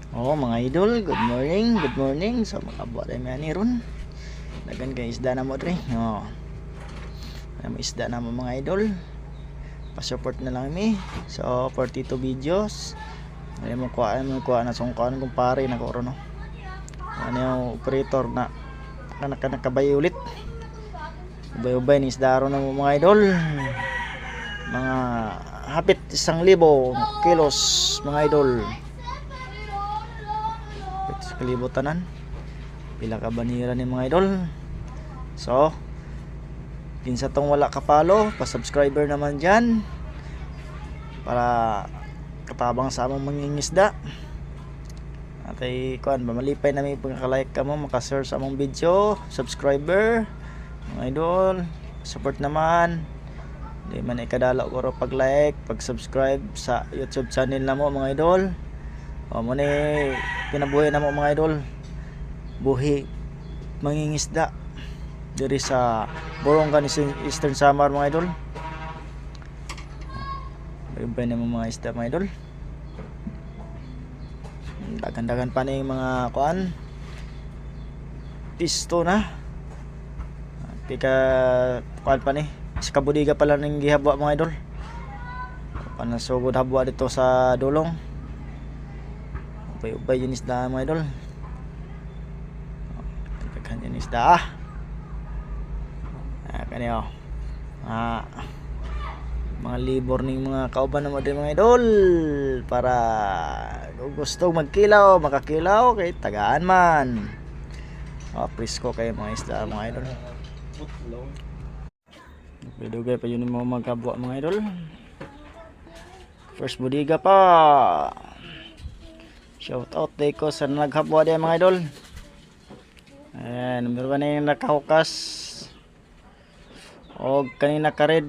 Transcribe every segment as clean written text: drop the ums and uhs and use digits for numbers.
Oh mga idol, good morning. So makabuat ay may ron. Dagan kay isda na mo dre. Oh. Ano isda na mo mga idol. Pa-support na lang mi. So 42 videos. Ay mo kuha na sungkan kung pare na ko ron no. Ano yung operator na nakabay ulit. Ubay-ubay ni isda ron na mo mga idol. Mga hapit 1,000 kilos mga idol. Sa kalibutanan pila ka banira ni mga idol. So kinsa tong wala kapalo, pa-subscriber naman dyan para katabang sa among mangingisda at ay kuan malipay na may pagka-like ka mo, maka-share sa among video, subscriber mga idol, support naman di man ikadala ko pag-like, pag-subscribe sa YouTube channel na mo mga idol. O mo ni kinabuhi na mo mga idol, buhi mangingisda diri sa Borongan Eastern Samar mga idol. Bayubay na mo mga isda mga idol. Dagan-dagan pa na yung mga kuan pisto na pika kuan pa ni sa kabudiga pala ng gihabwa mga idol. Panasugod habwa dito sa dulong. Ubay-ubay yun isda mga idol. Daghan yun isda kaniyo mga libor ning mga kauban na mo din mga idol para kung gusto magkilaw makakilaw kay tagaan man. Presko kayo mga isda mga idol. Dugay pa yun mo magkabwa mga idol. First budiga pa. Shout out day ko sa naghabwa din mga idol. Number 1 na yung nakahukas o kanina ka-red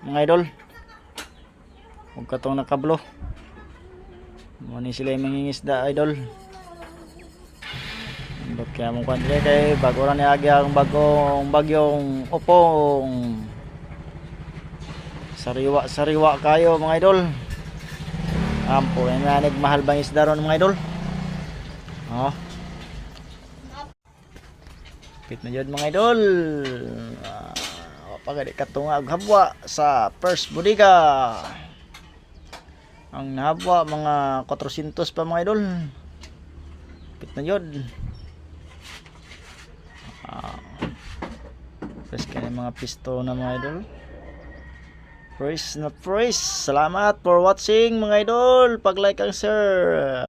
mga idol o katong nakablo. Muna sila yung mangingisda idol. Kaya mong kanila kay bago rin niagi ang bagyong upong. Sariwa kayo mga idol. Ampo yan nga nagmahal bang isda ron mga idol. Pit na yun mga idol. Pagadi katungag habwa sa first budiga. Ang nahabwa mga 400 pa mga idol. Pit na yun. Press ka ng mga pisto na mga idol. Praise na praise. Salamat for watching mga idol. Pag like ang share.